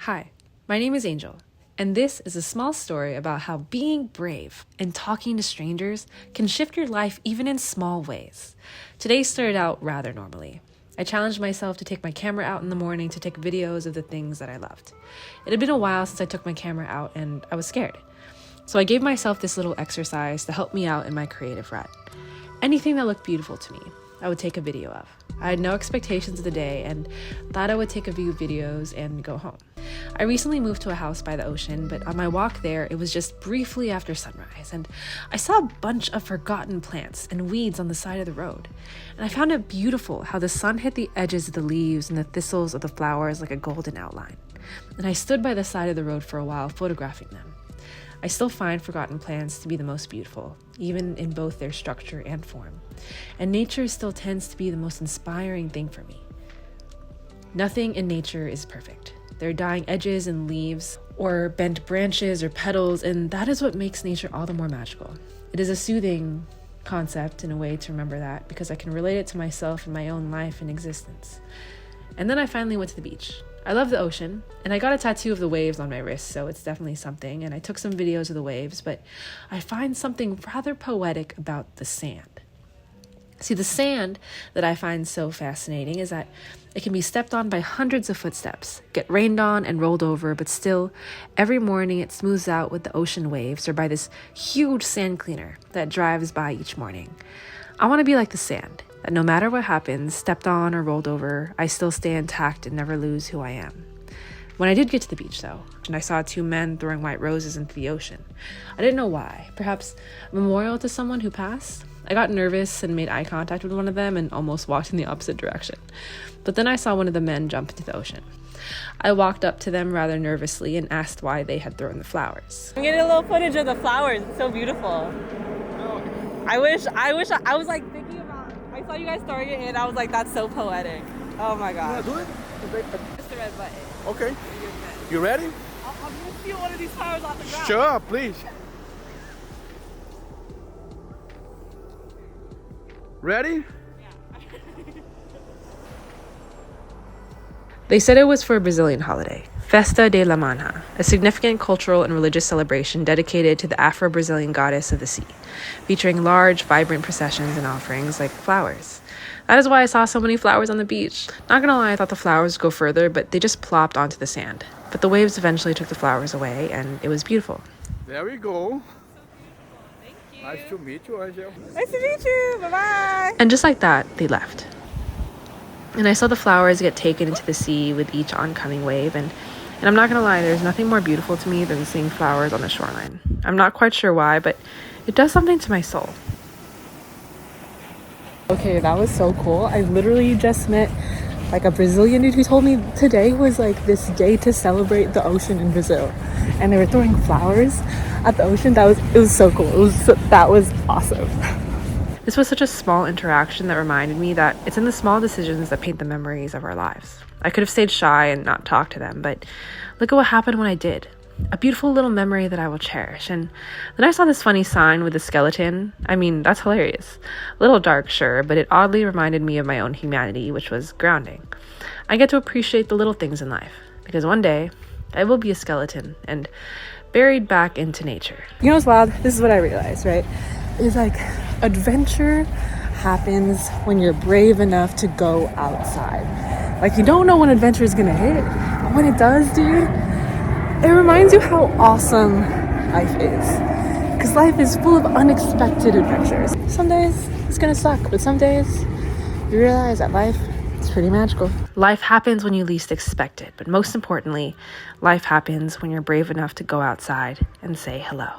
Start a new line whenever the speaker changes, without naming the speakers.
Hi, my name is Angel, and this is a small story about how being brave and talking to strangers can shift your life even in small ways. Today started out rather normally. I challenged myself to take my camera out in the morning to take videos of the things that I loved. It had been a while since I took my camera out, and I was scared. So I gave myself this little exercise to help me out in my creative rut. Anything that looked beautiful to me, I would take a video of. I had no expectations of the day and thought I would take a few videos and go home. I recently moved to a house by the ocean, but on my walk there, it was just briefly after sunrise, and I saw a bunch of forgotten plants and weeds on the side of the road. And I found it beautiful how the sun hit the edges of the leaves and the thistles of the flowers like a golden outline. And I stood by the side of the road for a while, photographing them. I still find forgotten plants to be the most beautiful, even in both their structure and form. And nature still tends to be the most inspiring thing for me. Nothing in nature is perfect. There are dying edges and leaves, or bent branches or petals, and that is what makes nature all the more magical. It is a soothing concept in a way to remember that, because I can relate it to myself and my own life and existence. And then I finally went to the beach. I love the ocean, and I got a tattoo of the waves on my wrist, so it's definitely something, and I took some videos of the waves, but I find something rather poetic about the sand. See, the sand that I find so fascinating is that it can be stepped on by hundreds of footsteps, get rained on and rolled over, but still, every morning it smooths out with the ocean waves or by this huge sand cleaner that drives by each morning. I want to be like the sand, that no matter what happens, stepped on or rolled over, I still stay intact and never lose who I am. When I did get to the beach, though, and I saw two men throwing white roses into the ocean, I didn't know why. Perhaps a memorial to someone who passed? I got nervous and made eye contact with one of them and almost walked in the opposite direction. But then I saw one of the men jump into the ocean. I walked up to them rather nervously and asked why they had thrown the flowers.
I'm getting a little footage of the flowers. It's so beautiful. I wish I was like thinking about, I saw you guys throwing it in, I was like, that's so poetic. Oh my god.
Do it?
Press the red button.
Okay. You ready?
I'm gonna steal one of these flowers off the ground.
Sure, please. Ready?
They said it was for a Brazilian holiday, Festa de la Manha, a significant cultural and religious celebration dedicated to the Afro-Brazilian goddess of the sea, featuring large, vibrant processions and offerings like flowers. That is why I saw so many flowers on the beach. Not gonna lie, I thought the flowers would go further, but they just plopped onto the sand. But the waves eventually took the flowers away, and it was beautiful.
There we go.
Thank you.
Nice to meet you, Angel.
Nice to meet you. Bye-bye.
And just like that, they left. And I saw the flowers get taken into the sea with each oncoming wave, and I'm not gonna lie, there's nothing more beautiful to me than seeing flowers on the shoreline. I'm not quite sure why, but it does something to my soul.
Okay, that was so cool. I literally just met like a Brazilian dude who told me today was like this day to celebrate the ocean in Brazil, and they were throwing flowers at the ocean. It was so cool. That was awesome.
This was such a small interaction that reminded me that it's in the small decisions that paint the memories of our lives. I could have stayed shy and not talked to them, but look at what happened when I did. A beautiful little memory that I will cherish. And then I saw this funny sign with a skeleton. I mean, that's hilarious. A little dark, sure, but it oddly reminded me of my own humanity, which was grounding. I get to appreciate the little things in life, because one day I will be a skeleton and buried back into nature.
You know what's wild? This is what I realized, right? It's like adventure happens when you're brave enough to go outside. Like, you don't know when adventure is gonna hit, but when it does, dude, it reminds you how awesome life is. Because life is full of unexpected adventures. Some days it's gonna suck, but some days you realize that life is pretty magical.
Life happens when you least expect it, but most importantly, life happens when you're brave enough to go outside and say hello.